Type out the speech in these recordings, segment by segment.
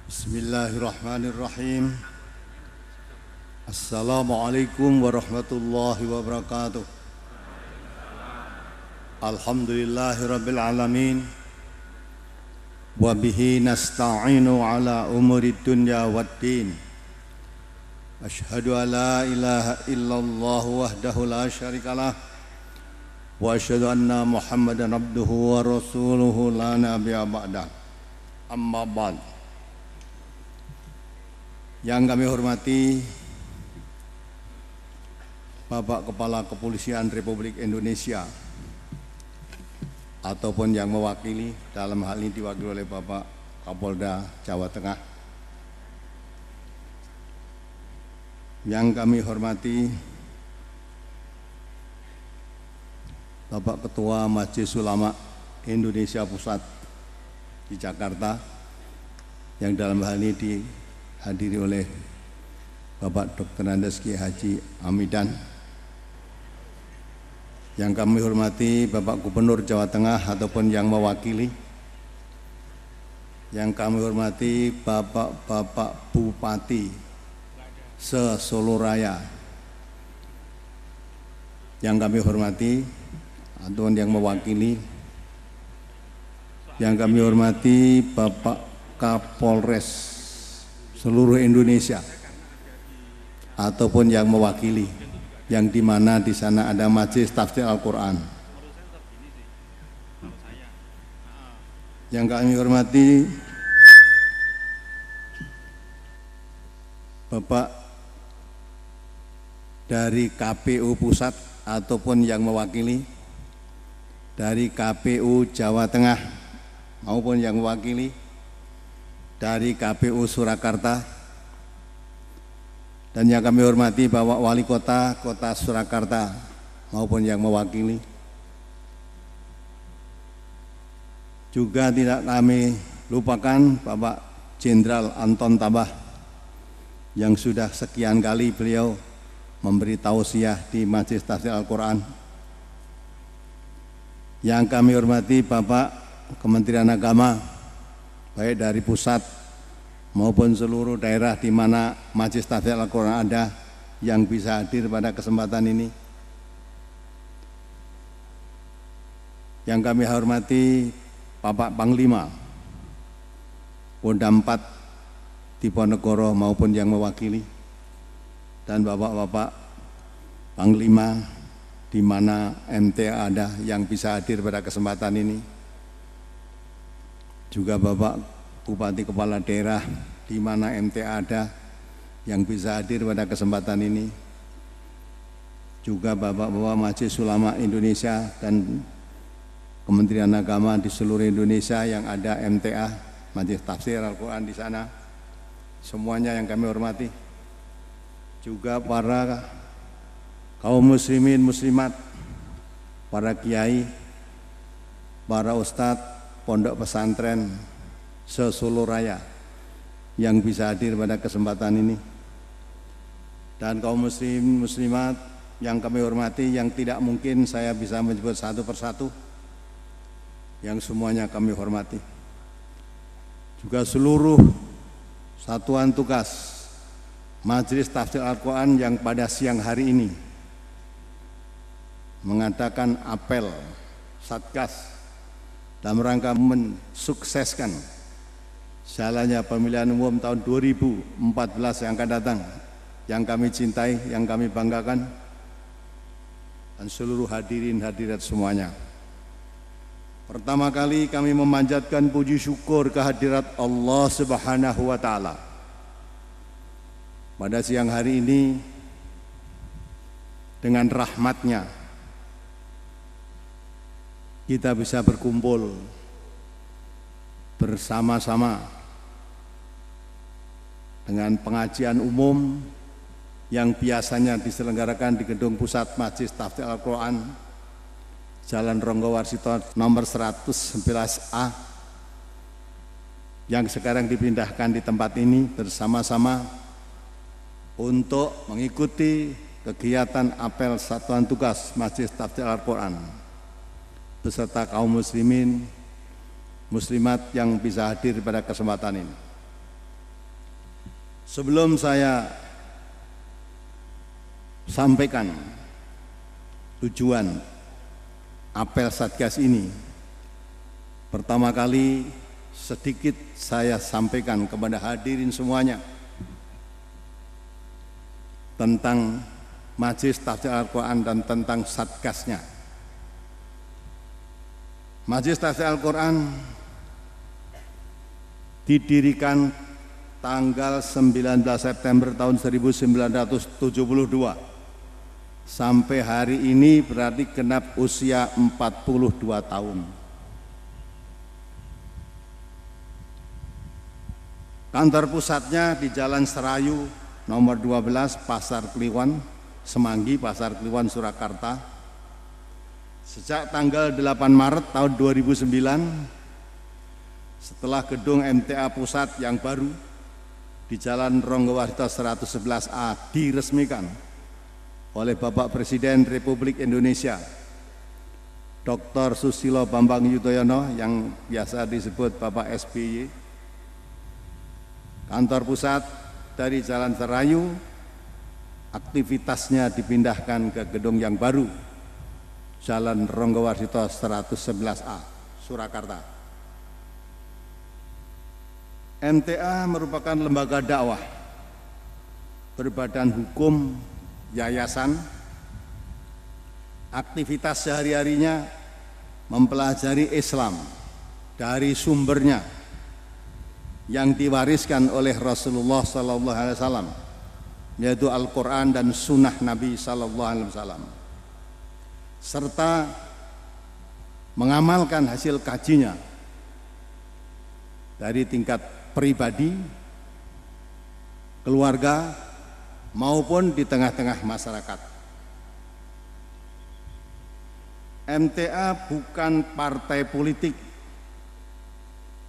Bismillahirrahmanirrahim. Assalamualaikum warahmatullahi wabarakatuh. Alhamdulillahirabbil alamin. Wa bihi nasta'inu ala umurid dunya waddin. Asyhadu an la ilaha illallah wahdahu la syarikalah wa asyhadu anna Muhammadan abduhu wa rasuluhu la nabiyya ba'dah. Amma ba'd. Yang kami hormati Bapak Kepala Kepolisian Republik Indonesia ataupun yang mewakili, dalam hal ini diwakili oleh Bapak Kapolda Jawa Tengah. Yang kami hormati Bapak Ketua Majelis Ulama Indonesia Pusat di Jakarta, yang dalam hal ini dihadiri oleh Bapak Dr. Andes Kiai Haji Amidan. Yang kami hormati Bapak Gubernur Jawa Tengah ataupun yang mewakili. Yang kami hormati Bapak Bupati se-Solo Raya. Yang kami hormati ataupun yang mewakili. Yang kami hormati Bapak Kapolres seluruh Indonesia ataupun yang mewakili, yang di mana di sana ada majelis tafsir Al-Quran. Yang kami hormati Bapak dari KPU Pusat ataupun yang mewakili, dari KPU Jawa Tengah maupun yang mewakili, dari KPU Surakarta, dan yang kami hormati Bapak Wali Kota Surakarta maupun yang mewakili. Juga tidak kami lupakan Bapak Jenderal Anton Tabah, yang sudah sekian kali beliau memberi tausiah di Majelis Tafsir Al-Quran. Yang kami hormati Bapak Kementerian Agama, baik dari pusat maupun seluruh daerah di mana Majelis Tafsir Al-Quran ada, yang bisa hadir pada kesempatan ini. Yang kami hormati Bapak Panglima Polda 4 Diponegoro maupun yang mewakili, dan Bapak-Bapak Panglima di mana MTA ada yang bisa hadir pada kesempatan ini. Juga Bapak Bupati Kepala Daerah di mana MTA ada yang bisa hadir pada kesempatan ini. Juga Bapak-Bapak Majelis Ulama Indonesia dan Kementerian Agama di seluruh Indonesia yang ada MTA, Majelis Tafsir Al-Quran di sana. Semuanya yang kami hormati. Juga para kaum muslimin muslimat, para kiai, para ustadz pondok pesantren se-Solo Raya yang bisa hadir pada kesempatan ini, dan kaum muslim muslimat yang kami hormati, yang tidak mungkin saya bisa menyebut satu persatu, yang semuanya kami hormati. Juga seluruh satuan tugas Majelis Tafsir Al-Quran yang pada siang hari ini mengadakan apel Satgas dalam rangka mensukseskan jalannya pemilihan umum tahun 2014 yang akan datang, yang kami cintai, yang kami banggakan, dan seluruh hadirin hadirat semuanya. Pertama kali kami memanjatkan puji syukur kehadirat Allah Subhanahu wa Ta'ala. Pada siang hari ini, dengan rahmatnya kita bisa berkumpul bersama-sama dengan pengajian umum yang biasanya diselenggarakan di Gedung Pusat Majelis Tafsir Al-Quran, Jalan Ronggo Warsito nomor 111A, yang sekarang dipindahkan di tempat ini bersama-sama untuk mengikuti kegiatan apel Satuan Tugas Majelis Tafsir Al-Quran beserta kaum muslimin muslimat yang bisa hadir pada kesempatan ini. Sebelum saya sampaikan tujuan apel Satgas ini, pertama kali sedikit saya sampaikan kepada hadirin semuanya tentang Majelis Tafsir Al-Quran dan tentang Satgasnya. Majelis Tafsir Al-Quran didirikan tanggal 19 September tahun 1972. Sampai hari ini berarti genap usia 42 tahun. Kantor pusatnya di Jalan Serayu nomor 12 Pasar Kliwon, Semanggi, Pasar Kliwon, Surakarta. Sejak tanggal 8 Maret tahun 2009, setelah gedung MTA Pusat yang baru di Jalan Ronggowarsito 111A diresmikan oleh Bapak Presiden Republik Indonesia Dr. Susilo Bambang Yudhoyono yang biasa disebut Bapak SBY. Kantor pusat dari Jalan Serayu aktivitasnya dipindahkan ke gedung yang baru Jalan Ronggowarsito 111A, Surakarta. MTA merupakan lembaga dakwah berbadan hukum, yayasan. Aktivitas sehari-harinya mempelajari Islam dari sumbernya yang diwariskan oleh Rasulullah SAW, yaitu Al-Quran dan Sunnah Nabi SAW, serta mengamalkan hasil kajinya dari tingkat pribadi, keluarga, maupun di tengah-tengah masyarakat. MTA bukan partai politik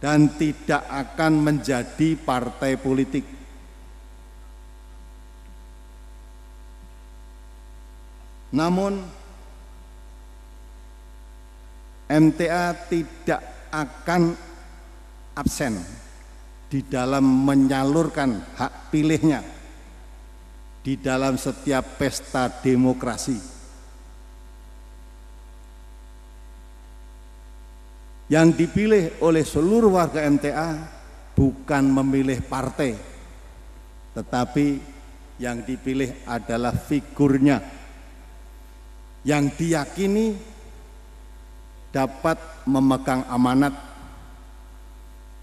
dan tidak akan menjadi partai politik. Namun MTA tidak akan absen di dalam menyalurkan hak pilihnya di dalam setiap pesta demokrasi. Yang dipilih oleh seluruh warga MTA bukan memilih partai, tetapi yang dipilih adalah figurnya yang diyakini dapat memegang amanat,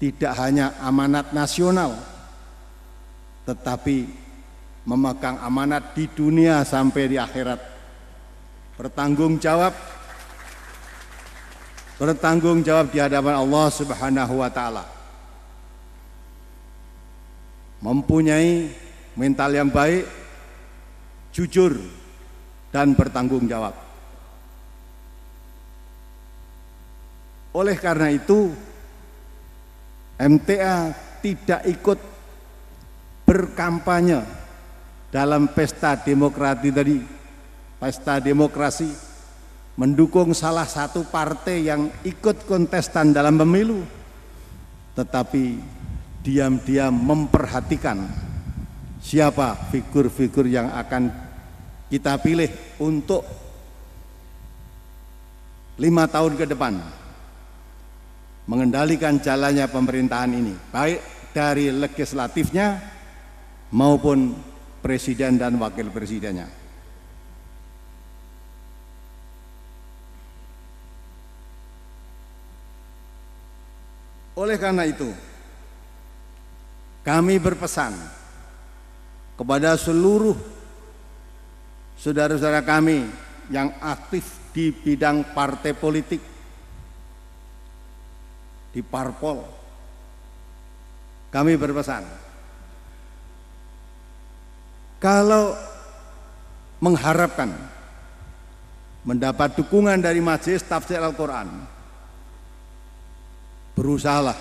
tidak hanya amanat nasional, tetapi memegang amanat di dunia sampai di akhirat. Bertanggung jawab di hadapan Allah Subhanahu wa Ta'ala. Mempunyai mental yang baik, jujur, dan bertanggung jawab. Oleh karena itu, MTA tidak ikut berkampanye dalam pesta demokrasi, mendukung salah satu partai yang ikut kontestan dalam pemilu, tetapi diam-diam memperhatikan siapa figur-figur yang akan kita pilih untuk 5 tahun ke depan mengendalikan jalannya pemerintahan ini, baik dari legislatifnya maupun presiden dan wakil presidennya. Oleh karena itu, kami berpesan kepada seluruh saudara-saudara kami yang aktif di bidang partai politik, di parpol, kami berpesan, kalau mengharapkan mendapat dukungan dari Majelis Tafsir Al-Quran, berusahalah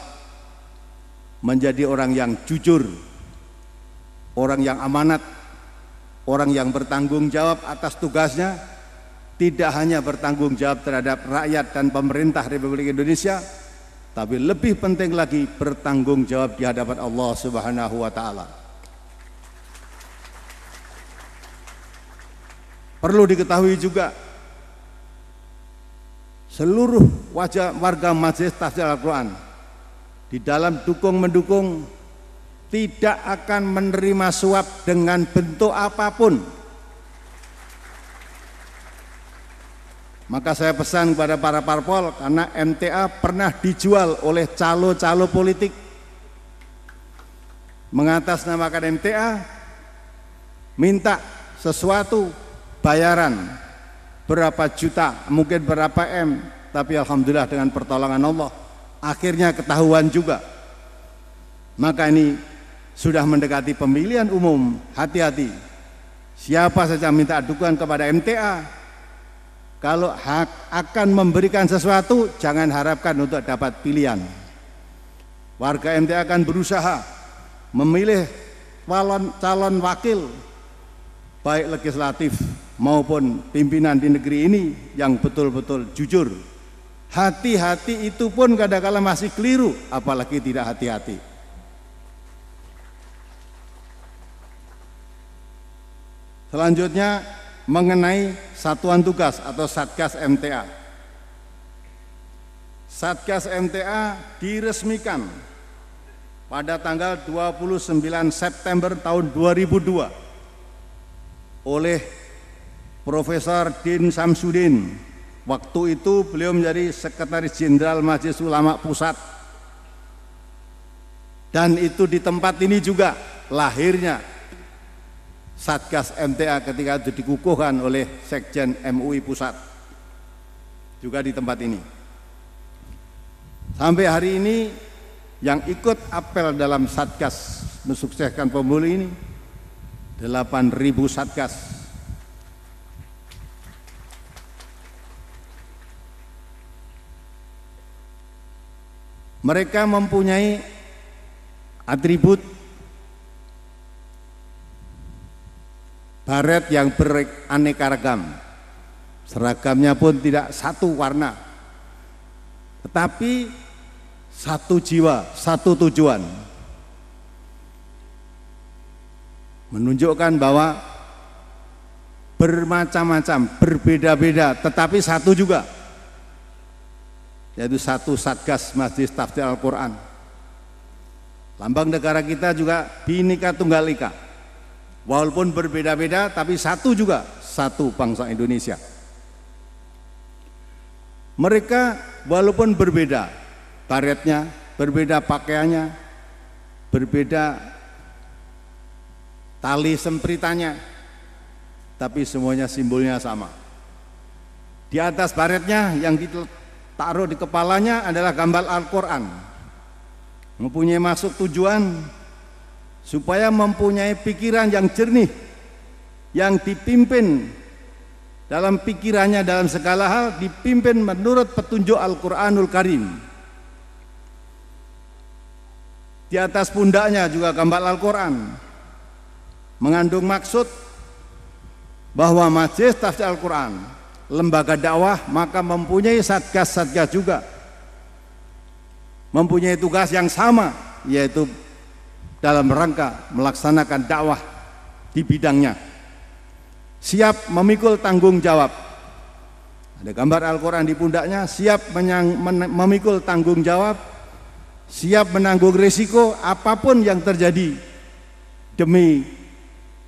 menjadi orang yang jujur, orang yang amanat, orang yang bertanggung jawab atas tugasnya, tidak hanya bertanggung jawab terhadap rakyat dan pemerintah Republik Indonesia, tapi lebih penting lagi bertanggung jawab di hadapan Allah Subhanahu wa Ta'ala. perlu diketahui juga seluruh warga Majelis Tahfidz Al-Quran di dalam mendukung tidak akan menerima suap dengan bentuk apapun. Maka saya pesan kepada para parpol, karena MTA pernah dijual oleh calo-calo politik mengatasnamakan MTA, minta sesuatu bayaran berapa juta, mungkin berapa M, tapi alhamdulillah dengan pertolongan Allah akhirnya ketahuan juga. Maka ini sudah mendekati pemilihan umum, hati-hati. Siapa saja minta dukungan kepada MTA, kalau akan memberikan sesuatu jangan harapkan untuk dapat pilihan. Warga MTA akan berusaha memilih calon wakil baik legislatif maupun pimpinan di negeri ini yang betul-betul jujur. Hati-hati itu pun kadang-kala masih keliru, apalagi tidak hati-hati. Selanjutnya mengenai satuan tugas atau Satgas MTA. Satgas MTA diresmikan pada tanggal 29 September tahun 2002 oleh Profesor Din Samsudin. Waktu itu beliau menjadi Sekretaris Jenderal Majelis Ulama Pusat. Dan itu di tempat ini juga lahirnya Satgas MTA ketika itu dikukuhkan oleh Sekjen MUI Pusat. Juga di tempat ini. Sampai hari ini yang ikut apel dalam Satgas mensukseskan pemilu ini 8.000 Satgas. Mereka mempunyai atribut baret yang beraneka ragam. Seragamnya pun tidak satu warna, tetapi satu jiwa, satu tujuan. Menunjukkan bahwa bermacam-macam, berbeda-beda, tetapi satu juga, yaitu satu Satgas Majelis Tahfidz Al-Quran. Lambang negara kita juga Bhinneka Tunggal Ika, walaupun berbeda-beda tapi satu juga, satu bangsa Indonesia. Mereka walaupun berbeda baretnya, berbeda pakaiannya, berbeda tali sempritannya, tapi semuanya simbolnya sama. Di atas baretnya yang ditaruh di kepalanya adalah gambar Al-Quran, mempunyai maksud tujuan supaya mempunyai pikiran yang jernih, yang dipimpin dalam pikirannya dalam segala hal dipimpin menurut petunjuk Al-Quranul Karim. Di atas pundaknya juga gambar Al-Quran, mengandung maksud bahwa Majelis Tahfidz Al-Quran, lembaga dakwah, maka mempunyai satgas-satgas juga, mempunyai tugas yang sama, yaitu dalam rangka melaksanakan dakwah di bidangnya, siap memikul tanggung jawab. Ada gambar Al-Quran di pundaknya, siap memikul tanggung jawab, siap menanggung risiko apapun yang terjadi demi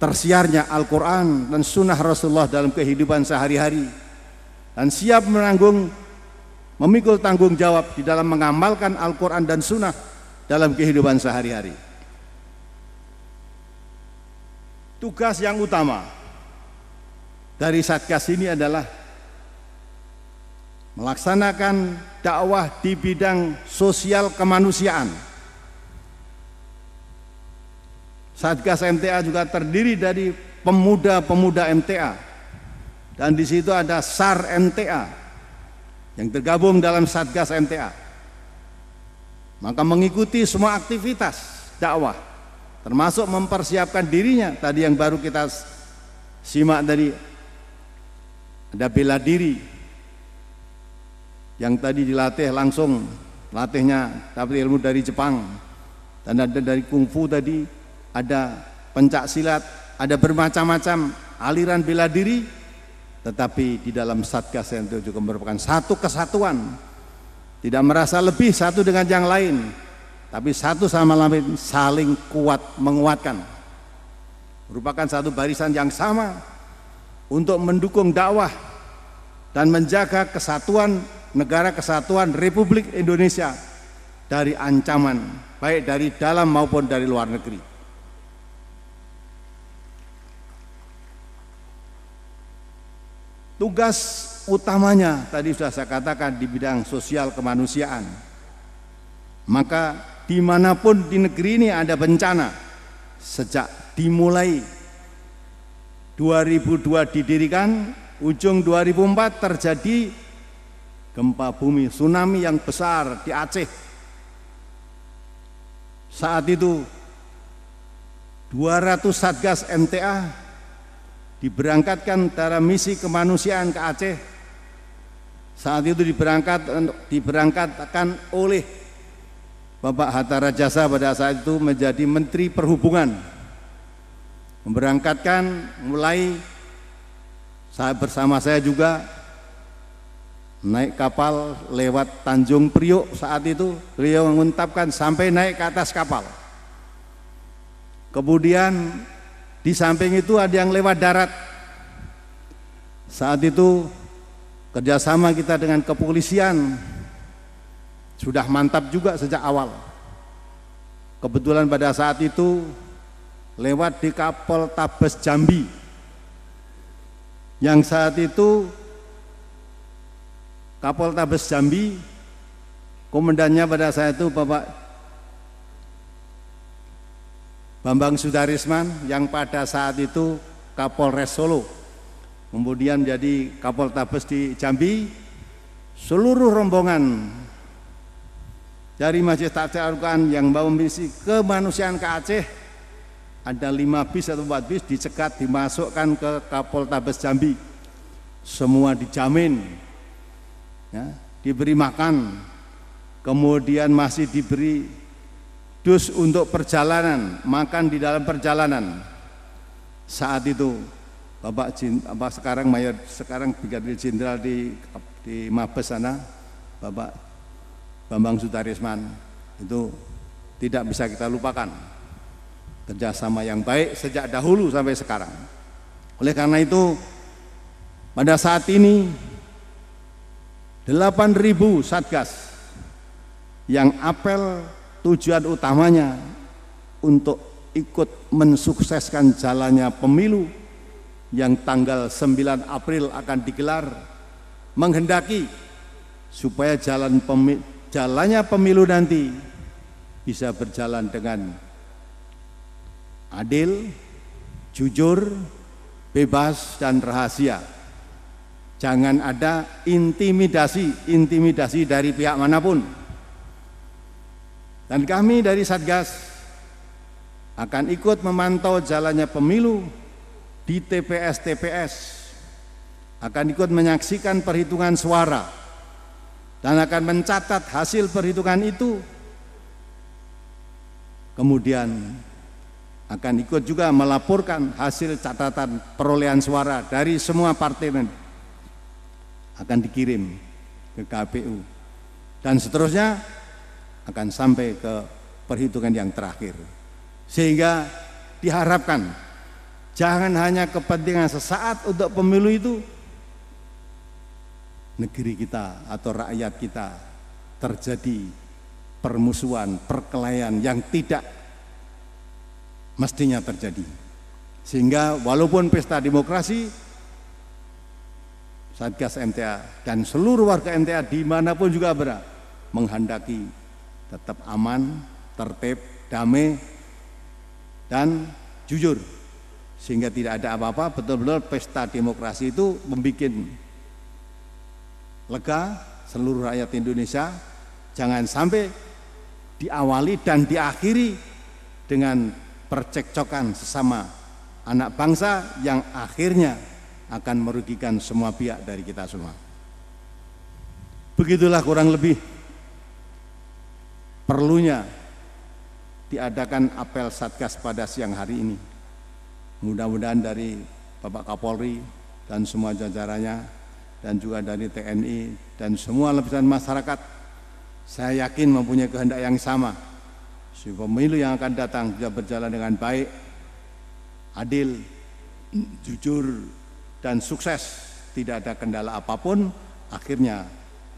tersiarnya Al-Quran dan sunnah Rasulullah dalam kehidupan sehari-hari, dan siap memikul tanggung jawab di dalam mengamalkan Al-Quran dan sunnah dalam kehidupan sehari-hari. Tugas yang utama dari Satgas ini adalah melaksanakan dakwah di bidang sosial kemanusiaan. Satgas MTA juga terdiri dari pemuda-pemuda MTA, dan di situ ada SAR MTA yang tergabung dalam Satgas MTA. Maka mengikuti semua aktivitas dakwah, termasuk mempersiapkan dirinya. Tadi yang baru kita simak tadi, ada bela diri yang tadi dilatih langsung, latihnya dapat ilmu dari Jepang, dan ada dari kungfu tadi, ada pencak silat, ada bermacam-macam aliran bela diri tetapi di dalam Satgas yang itu juga merupakan satu kesatuan, tidak merasa lebih satu dengan yang lain, tapi satu sama lain saling kuat menguatkan, merupakan satu barisan yang sama untuk mendukung dakwah dan menjaga kesatuan negara kesatuan Republik Indonesia dari ancaman baik dari dalam maupun dari luar negeri. Tugas utamanya tadi sudah saya katakan di bidang sosial kemanusiaan. Maka dimanapun di negeri ini ada bencana, sejak dimulai 2002 didirikan, ujung 2004 terjadi gempa bumi, tsunami yang besar di Aceh. Saat itu 200 Satgas MTA diberangkatkan dalam misi kemanusiaan ke Aceh. Saat itu diberangkatkan oleh Bapak Hatta Rajasa pada saat itu menjadi Menteri Perhubungan, memberangkatkan mulai bersama saya juga naik kapal lewat Tanjung Priok. Saat itu beliau mengungkapkan sampai naik ke atas kapal. Kemudian di samping itu ada yang lewat darat. Saat itu kerjasama kita dengan kepolisian sudah mantap juga sejak awal. Kebetulan pada saat itu lewat di Kapal Tabes Jambi, yang saat itu Kapal Tabes Jambi komandannya pada saat itu Bapak Bambang Sudarisman, yang pada saat itu Kapolres Solo, kemudian menjadi Kapoltabes di Jambi. Seluruh rombongan dari Majelis Takziah Al-Quran yang bawa misi kemanusiaan ke Aceh, ada 5 bis atau 4 bis dicegat, dimasukkan ke Kapoltabes Jambi. Semua dijamin, ya, diberi makan, kemudian masih diberi dus untuk perjalanan, makan di dalam perjalanan. Saat itu sekarang Brigadir Jenderal di Mabes sana, Bapak Bambang Sudarisman, itu tidak bisa kita lupakan kerjasama yang baik sejak dahulu sampai sekarang. Oleh karena itu pada saat ini 8.000 Satgas yang apel tujuan utamanya untuk ikut mensukseskan jalannya pemilu yang tanggal 9 April akan digelar, menghendaki supaya jalannya pemilu nanti bisa berjalan dengan adil, jujur, bebas dan rahasia. Jangan ada intimidasi dari pihak manapun. Dan kami dari Satgas akan ikut memantau jalannya pemilu di TPS-TPS, akan ikut menyaksikan perhitungan suara, dan akan mencatat hasil perhitungan itu. Kemudian akan ikut juga melaporkan hasil catatan perolehan suara dari semua partai, akan dikirim ke KPU, dan seterusnya akan sampai ke perhitungan yang terakhir. Sehingga diharapkan jangan hanya kepentingan sesaat untuk pemilu itu, negeri kita atau rakyat kita terjadi permusuhan, perkelahian yang tidak mestinya terjadi. Sehingga walaupun pesta demokrasi, Satgas MTA dan seluruh warga MTA dimanapun juga berada menghendaki tetap aman, tertib, damai, dan jujur, sehingga tidak ada apa-apa. Betul-betul pesta demokrasi itu membuat lega seluruh rakyat Indonesia. Jangan sampai diawali dan diakhiri dengan percekcokan sesama anak bangsa yang akhirnya akan merugikan semua pihak dari kita semua. Begitulah kurang lebih perlunya diadakan apel Satgas pada siang hari ini. Mudah-mudahan dari Bapak Kapolri dan semua jajarannya, dan juga dari TNI dan semua lapisan masyarakat, saya yakin mempunyai kehendak yang sama, supaya pemilu yang akan datang bisa berjalan dengan baik, adil, jujur, dan sukses, tidak ada kendala apapun. Akhirnya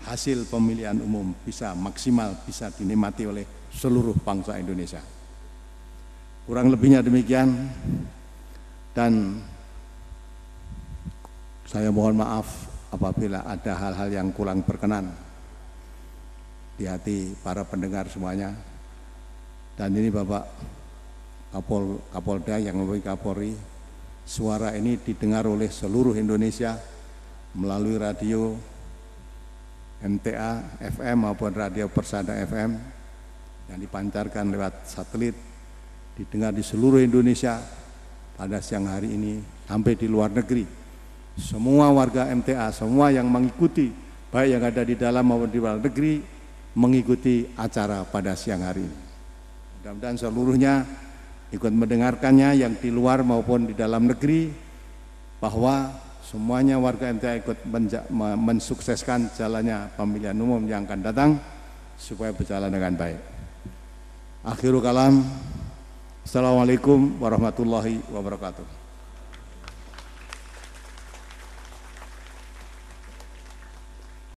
hasil pemilihan umum bisa maksimal, bisa dinikmati oleh seluruh bangsa Indonesia. Kurang lebihnya demikian, dan saya mohon maaf apabila ada hal-hal yang kurang berkenan di hati para pendengar semuanya. Dan ini Bapak Kapolda yang mewakili Kapolri, suara ini didengar oleh seluruh Indonesia melalui radio MTA FM maupun radio Persada FM yang dipancarkan lewat satelit, didengar di seluruh Indonesia pada siang hari ini sampai di luar negeri. Semua warga MTA, semua yang mengikuti, baik yang ada di dalam maupun di luar negeri, mengikuti acara pada siang hari ini. Mudah-mudahan seluruhnya ikut mendengarkannya, yang di luar maupun di dalam negeri, bahwa semuanya warga MTA ikut mensukseskan jalannya pemilihan umum yang akan datang supaya berjalan dengan baik. Akhirul kalam, assalamualaikum warahmatullahi wabarakatuh.